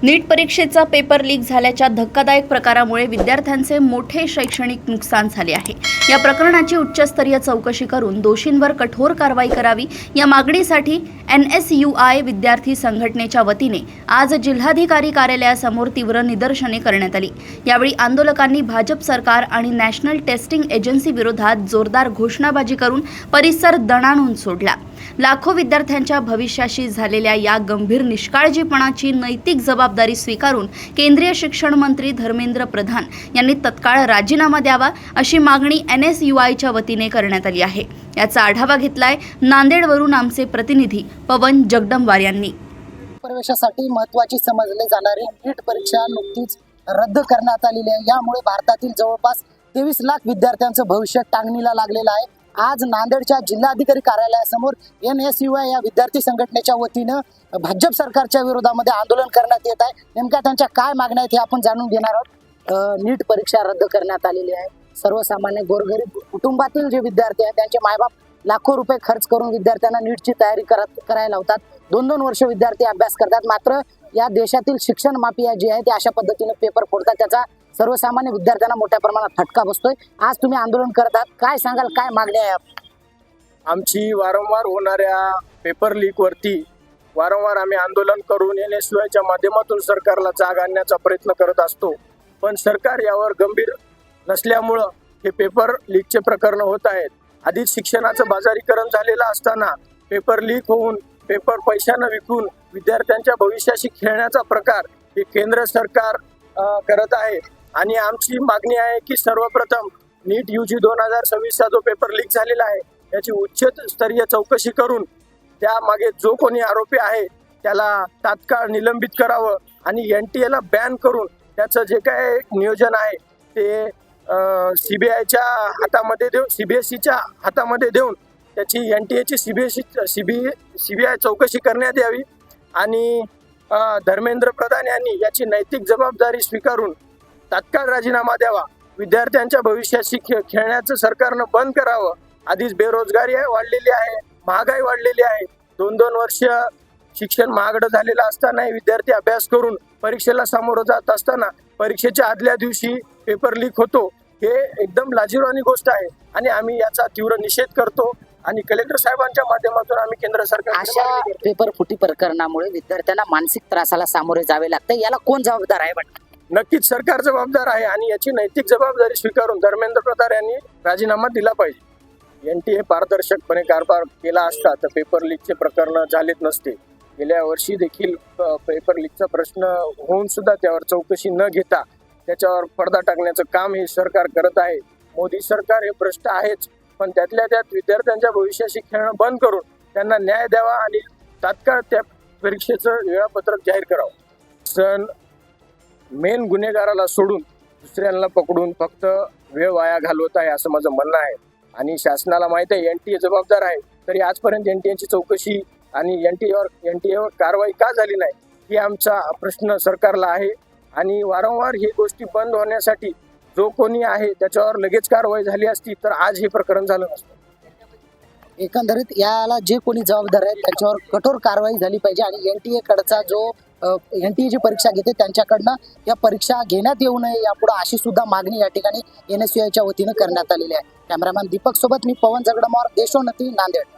नीट परीक्षेचा paper leak झाल्याच्या धक्कादायक प्रकारामुळे विद्यार्थ्यांचे मोठे शैक्षणिक नुकसान झाले आहे। या प्रकरणाची उच्चस्तरीय चौकशी करून दोषींवर कठोर कारवाई करावी या मागणीसाठी NSUI विद्यार्थी संघटनेच्या वतीने आज जिल्हाधिकारी कार्यालयासमोर तीव्र निदर्शने करण्यात आली। यावेळी आंदोलकांनी भाजप सरकार आणि नॅशनल टेस्टिंग एजन्सी विरोधात जोरदार घोषणाबाजी करून परिसर दणाणून सोडला। लाखो विद्यार्थ्यांच्या भविष्याशी झालेल्या या गंभीर निष्काळजीपणाची नैतिक जबाबदारी स्वीकारून केंद्रीय शिक्षण मंत्री धर्मेंद्र प्रधान यांनी तत्काळ राजीनामा द्यावा अशी मागणी NSUIच्या वतीने करण्यात आली आहे। याचा आढावा घेतलाय नांदेडवरून आमचे प्रतिनिधी पवन जगदंबार यांनी। प्रवेशासाठी महत्त्वाची समजले जाणारी नीट परीक्षा नुकतीच रद्द करण्यात आलेली आहे। यामुळे भारतातील जवळपास 23 लाख विद्यार्थ्यांचं भविष्य टांगणीला लागलेलं आहे। आज नांदेडच्या जिल्हाधिकारी कार्यालयासमोर NSUI या विद्यार्थी संघटनेच्या वतीनं भाजप सरकारच्या विरोधामध्ये आंदोलन करण्यात येत आहे। नेमक्या त्यांच्या काय मागण्या आहेत हे आपण जाणून घेणार आहोत। नीट परीक्षा रद्द करण्यात आलेली आहे। सर्वसामान्य गोरगरीब कुटुंबातील जे विद्यार्थी आहेत त्यांचे मायबाप लाखो रुपये खर्च करून विद्यार्थ्यांना नीटची तयारी करायला लावतात। 2-2 वर्ष विद्यार्थी अभ्यास करतात, मात्र या देशातील शिक्षण माफिया जे आहे ते अशा पद्धतीने पेपर फोडतात। त्याचा सर्वसामान्य विद्यार्थ्यांना मोठ्या प्रमाणात फटका बसतोय। आज तुम्ही आंदोलन करत आहात, काय सांगाल, काय मागण्या आहे? आमची वारंवार होणाऱ्या पेपर लीक वरती वारंवार आम्ही आंदोलन करून NSUIच्या माध्यमातून सरकारला जाग आणण्याचा प्रयत्न करत असतो, पण सरकार यावर गंभीर नसल्यामुळं हे पेपर लीकचे प्रकरण होत आहेत। आधीच शिक्षणाचं बाजारीकरण झालेलं असताना पेपर लीक होऊन पेपर पैशानं विकून विद्यार्थ्यांच्या भविष्याशी खेळण्याचा प्रकार हे केंद्र सरकार करत आहे। आणि आमची मागणी आहे की सर्वप्रथम नीट UG 2026चा जो पेपर लीक झालेला आहे याची उच्चस्तरीय चौकशी करून त्यामागे जो कोणी आरोपी आहे त्याला तात्काळ निलंबित करावं आणि NTA ला बॅन करून त्याचं जे काय नियोजन आहे ते CBIच्या हातामध्ये देऊन CBSEच्या हातामध्ये देऊन त्याची NTA ची CBI चौकशी करण्यात यावी। आणि धर्मेंद्र प्रधान यांनी याची नैतिक जबाबदारी स्वीकारून तात्काळ राजीनामा द्यावा। विद्यार्थ्यांच्या भविष्याशी खेळण्याचं सरकारनं बंद करावं। आधीच बेरोजगारी वाढलेली आहे, महागाई वाढलेली आहे। 2-2 वर्ष शिक्षण महागडं झालेलं असतानाही विद्यार्थी अभ्यास करून परीक्षेला सामोरं जात असताना परीक्षेच्या आदल्या दिवशी पेपर लीक होतो, हे एकदम लाजिरवाणी गोष्ट आहे आणि आम्ही याचा तीव्र निषेध करतो आणि कलेक्टर साहेबांच्या माध्यमातून आम्ही केंद्र सरकार अशा पेपर फुटी प्रकरणामुळे विद्यार्थ्यांना मानसिक त्रासाला सामोरे जावे लागते, याला कोण जबाबदार आहे? नक्कीच सरकार जबाबदार आहे आणि याची नैतिक जबाबदारी स्वीकारून धर्मेंद्र प्रधान यांनी राजीनामा दिला पाहिजे। NTA पारदर्शकपणे कारभार केला असता तर पेपर लीकचे प्रकरण झालेच नसते। गेल्या वर्षी देखील पेपर लीकचा प्रश्न होऊन सुद्धा त्यावर चौकशी न घेता त्याच्यावर पडदा टाकण्याचं काम हे सरकार करत आहे। मोदी सरकार हे भ्रष्ट आहेच, पण त्यातल्या त्यात विद्यार्थ्यांच्या भविष्याशी खेळणं बंद करून त्यांना न्याय द्यावा आणि तात्काळ त्या परीक्षेचं वेळापत्रक जाहीर करावं। मेन गुन्हेगाराला सोडून दुसऱ्यांना पकडून फक्त वेळ वाया घालवत आहे असं माझं म्हणणं आहे। आणि शासनाला माहिती आहे NTA जबाबदार आहे, तरी आजपर्यंत NTAची चौकशी आणि NTAवर कारवाई का झाली नाही ही आमचा प्रश्न सरकारला आहे। आणि वारंवार ही गोष्टी बंद होण्यासाठी जो कोणी आहे त्याच्यावर लगेच कारवाई झाली असती तर आज हे प्रकरण झालं नसतं। एकंदरीत याला जे कोणी जबाबदार आहेत त्याच्यावर कठोर कारवाई झाली पाहिजे आणि NTA कडचा जो NTA जी परीक्षा घेते त्यांच्याकडनं या परीक्षा घेण्यात येऊ नये यापुढे अशी सुद्धा मागणी या ठिकाणी NSUIच्या वतीनं करण्यात आलेली आहे। कॅमेरामॅन दीपक सोबत मी पवन जगदंबार, देशोन्नती, नांदेड।